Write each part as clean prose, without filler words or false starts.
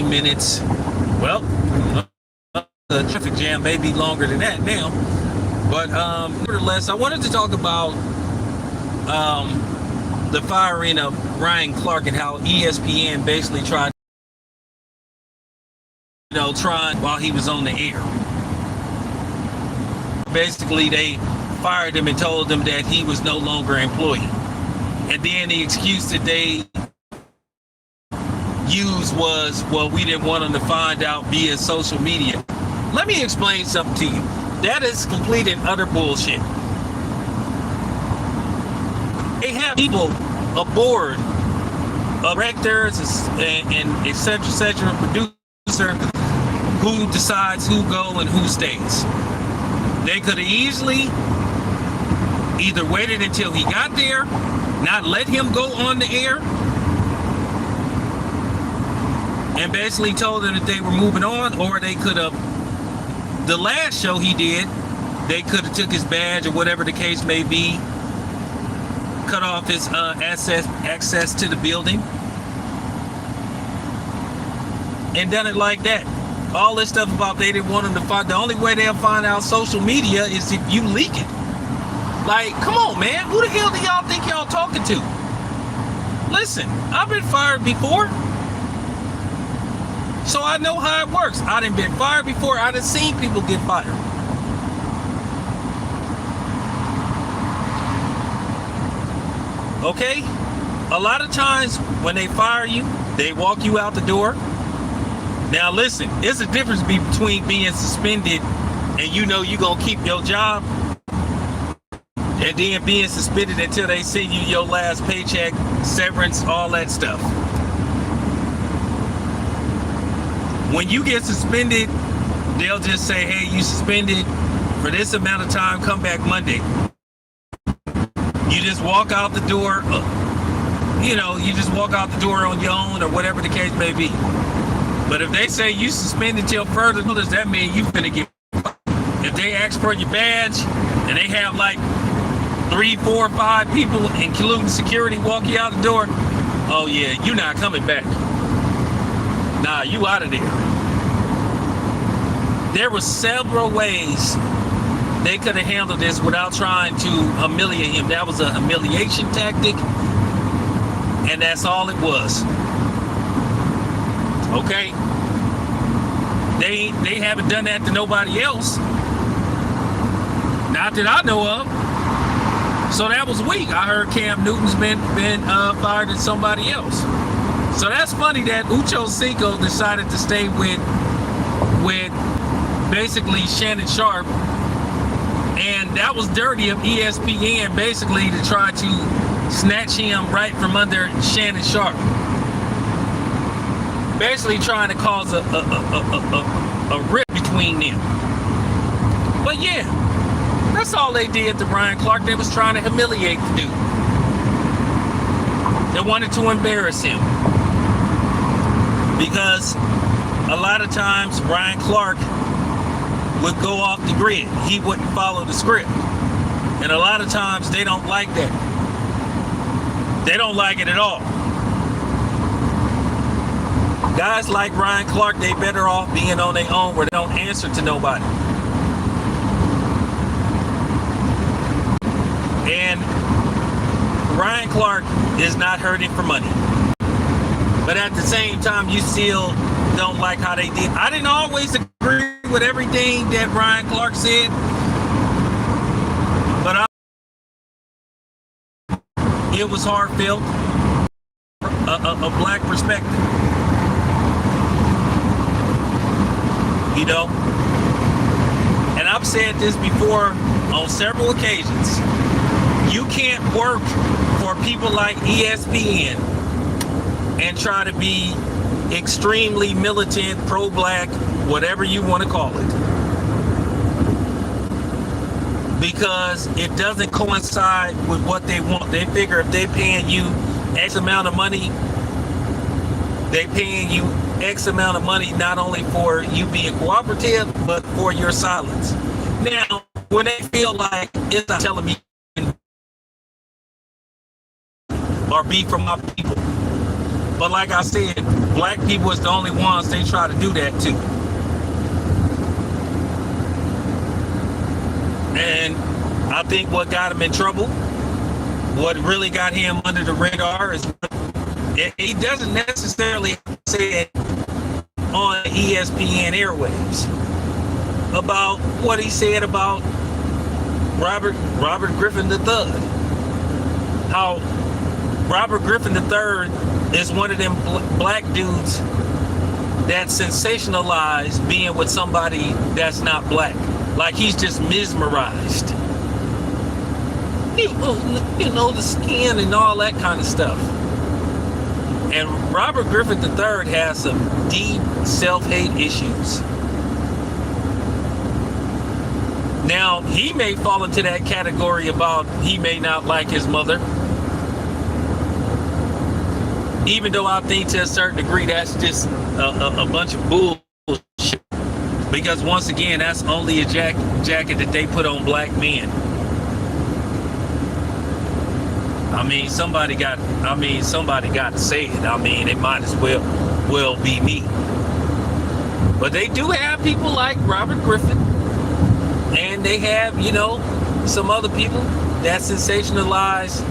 minutes. Well, the traffic jam may be longer than that now. But nevertheless, I wanted to talk about the firing of Ryan Clark and how ESPN basically tried, trying while he was on the air. Basically, they fired him and told him that he was no longer an employee. And then the excuse that they used was, well, we didn't want him to find out via social media. Let me explain something to you. That is complete and utter bullshit. They have people aboard, directors and et cetera, producer, who decides who go and who stays. They could have easily either waited until he got there, not let him go on the air, and basically told them that they were moving on, or they could have, the last show he did, they could have took his badge or whatever the case may be, cut off his access to the building, and done it like that. All this stuff about they didn't want him to find, the only way they'll find out social media is if you leak it. Like, come on, man. Who the hell do y'all think y'all talking to? Listen, I've been fired before, so I know how it works. I done been fired before. I done seen people get fired. Okay? A lot of times when they fire you, they walk you out the door. Now listen, there's a difference between being suspended and you know you're going to keep your job, and then being suspended until they send you your last paycheck, severance, all that stuff. When you get suspended, they'll just say, hey, you suspended for this amount of time, come back Monday. You just walk out the door, you just walk out the door on your own or whatever the case may be. But if they say you suspended till further notice, that means you finna get fired. If they ask for your badge and they have like 3, 4, 5 people, including security, walk you out the door, oh yeah, you're not coming back. Nah, you out of there. There were several ways they could have handled this without trying to humiliate him. That was a humiliation tactic, and that's all it was. Okay? They haven't done that to nobody else. Not that I know of. So that was weak. I heard Cam Newton's been fired at somebody else. So that's funny that Ucho Cinco decided to stay with basically Shannon Sharp. And that was dirty of ESPN basically to try to snatch him right from under Shannon Sharp. Basically trying to cause a rift between them. But yeah, that's all they did to Ryan Clark. They was trying to humiliate the dude. They wanted to embarrass him. Because a lot of times Ryan Clark would go off the grid. He wouldn't follow the script. And a lot of times they don't like that. They don't like it at all. Guys like Ryan Clark, they better off being on their own where they don't answer to nobody. And Ryan Clark is not hurting for money. But at the same time, you still don't like how they did. I didn't always agree with everything that Ryan Clark said. But it was heartfelt, a black perspective. And I've said this before on several occasions. You can't work for people like ESPN and try to be extremely militant, pro-black, whatever you want to call it. Because it doesn't coincide with what they want. They figure if they're paying you X amount of money, they paying you X amount of money not only for you being cooperative, but for your silence. Now, when they feel like it's not telling me or be from my people, But like I said, black people is the only ones they try to do that to. And I think what got him in trouble, what really got him under the radar is he doesn't necessarily say it on ESPN airwaves about what he said about Robert Griffin III. How Robert Griffin III is one of them black dudes that sensationalized being with somebody that's not black. Like he's just mesmerized. You know, the skin and all that kind of stuff. And Robert Griffin III has some deep self-hate issues. Now, he may fall into that category about he may not like his mother. Even though I think to a certain degree that's just a bunch of bullshit. Because once again, that's only a jacket that they put on black men. I mean, somebody got to say it. I mean, it might as well be me. But they do have people like Robert Griffin, and they have, you know, some other people that sensationalize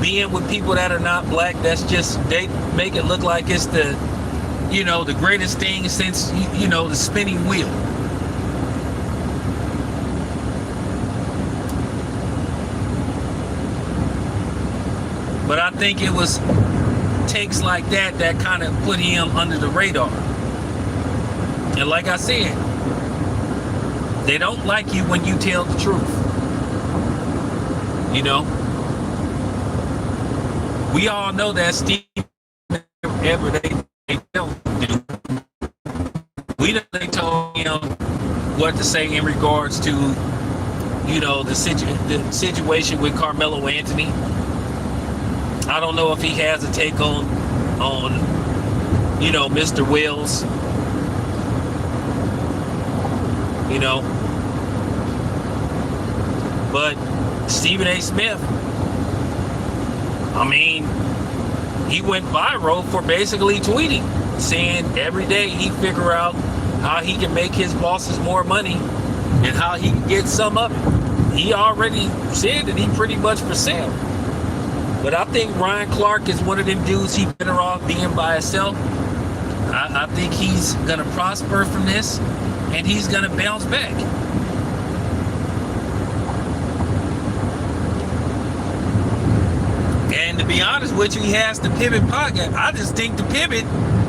being with people that are not black. That's just, they make it look like it's the, you know, the greatest thing since, you know, the spinning wheel. But I think it was takes like that that kind of put him under the radar. And like I said, they don't like you when you tell the truth. You know? We all know that Steve, whatever they don't do. We know they told him what to say in regards to, you know, the situation with Carmelo Anthony. I don't know if he has a take on you know, Mr. Wells. You know. But Stephen A. Smith, I mean, he went viral for basically tweeting, saying every day he figure out how he can make his bosses more money and how he can get some of it. He already said that he pretty much for sale. But I think Ryan Clark is one of them dudes, he better off being by himself. I think he's going to prosper from this, and he's going to bounce back. And to be honest with you, he has the Pivot podcast. I just think the Pivot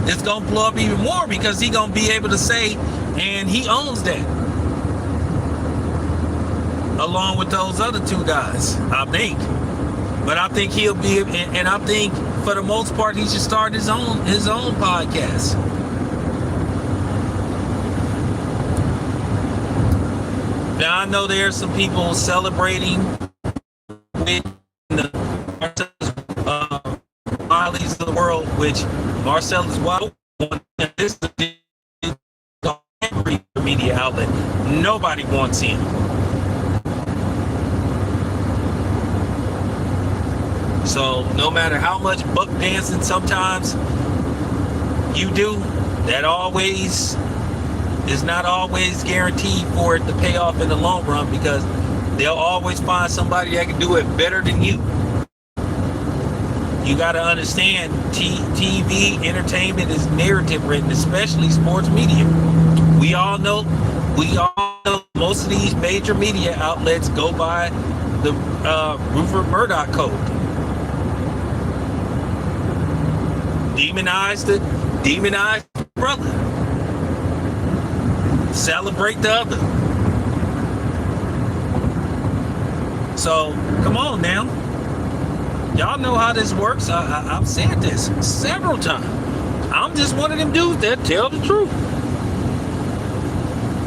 is going to blow up even more because he's going to be able to say, and he owns that. Along with those other two guys, I think. But I think he'll be, and I think for the most part, he should start his own podcast. Now I know there are some people celebrating with the Miley's of the world, which Marcellus Wild, this is every media outlet. Nobody wants him. So no matter how much buck dancing sometimes you do, that always is not always guaranteed for it to pay off in the long run, because they'll always find somebody that can do it better than you. You got to understand, TV entertainment is narrative written, especially sports media. We all know most of these major media outlets go by the Rupert Murdoch code. Demonize the brother. Celebrate the other. So come on now. Y'all know how this works. I've said this several times. I'm just one of them dudes that tell the truth.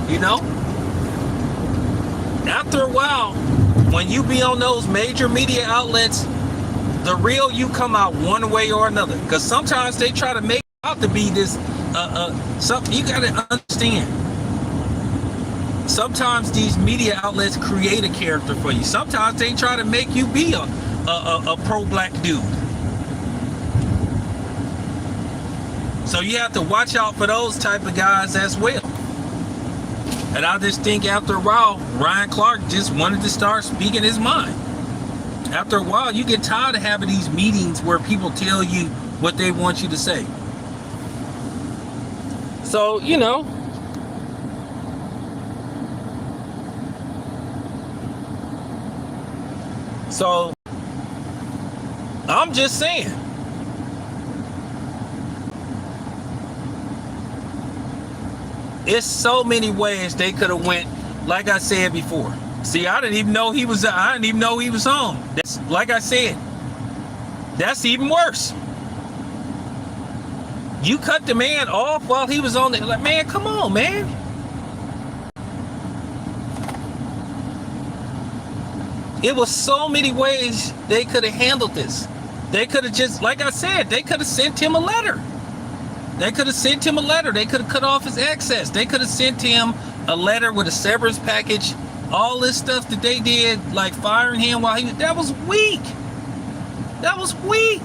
You know? After a while, when you be on those major media outlets, the real you come out one way or another. Because sometimes they try to make out to be this something you gotta understand. Sometimes these media outlets create a character for you. Sometimes they try to make you be a pro-black dude. So you have to watch out for those type of guys as well. And I just think after a while, Ryan Clark just wanted to start speaking his mind. After a while, you get tired of having these meetings where people tell you what they want you to say. So, you know, so I'm just saying. It's so many ways they could have went, like I said before. See, I didn't even know he was home. That's, like I said, that's even worse. You cut the man off while he was on the, like, man, come on, man. It was so many ways they could have handled this. They could have just, like I said, they could have sent him a letter. They could have sent him a letter. They could have cut off his access. They could have sent him a letter with a severance package. All this stuff that they did, like firing him while that was weak. That was weak.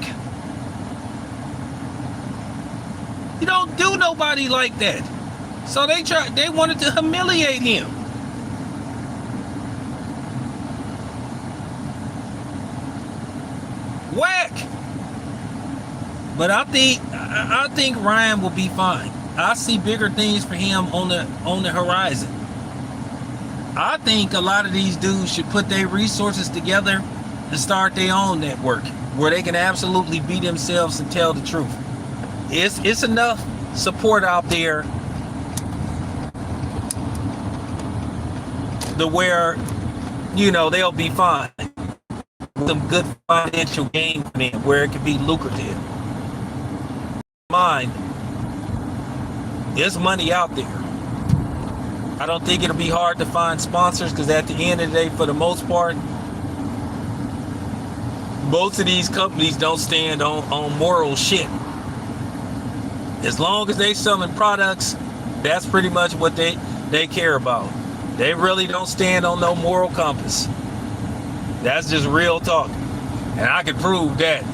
You don't do nobody like that. So they wanted to humiliate him. Whack. But I think Ryan will be fine. I see bigger things for him on the horizon. I think a lot of these dudes should put their resources together and start their own network where they can absolutely be themselves and tell the truth. It's enough support out there to where, you know, they'll be fine. Some good financial gain for them where it can be lucrative. Mind, there's money out there. I don't think it'll be hard to find sponsors because at the end of the day, for the most part, most of these companies don't stand on moral shit. As long as they selling products, that's pretty much what they care about. They really don't stand on no moral compass. That's just real talk. And I can prove that.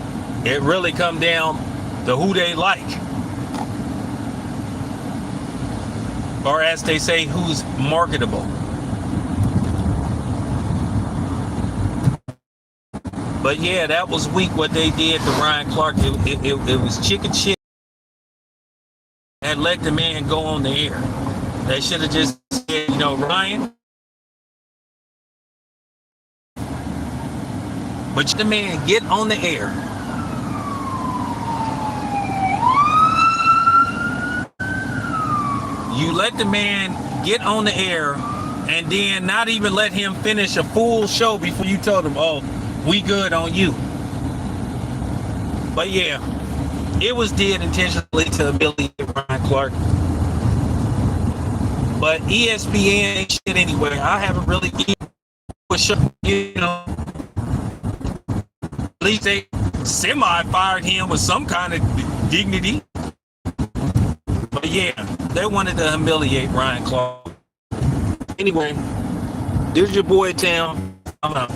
It really come down to who they like. Or as they say, who's marketable. But yeah, that was weak what they did to Ryan Clark. It was chicken shit. And let the man go on the air. They should have just said, you know, Ryan. But the man get on the air. You let the man get on the air and then not even let him finish a full show before you told him, oh, we good on you. But yeah, it was did intentionally to humiliate Ryan Clark. But ESPN ain't shit anyway. I haven't really sure, you know, at least they semi-fired him with some kind of dignity. But yeah, they wanted to humiliate Ryan Clark. Anyway, this is your boy Tam. I'm out.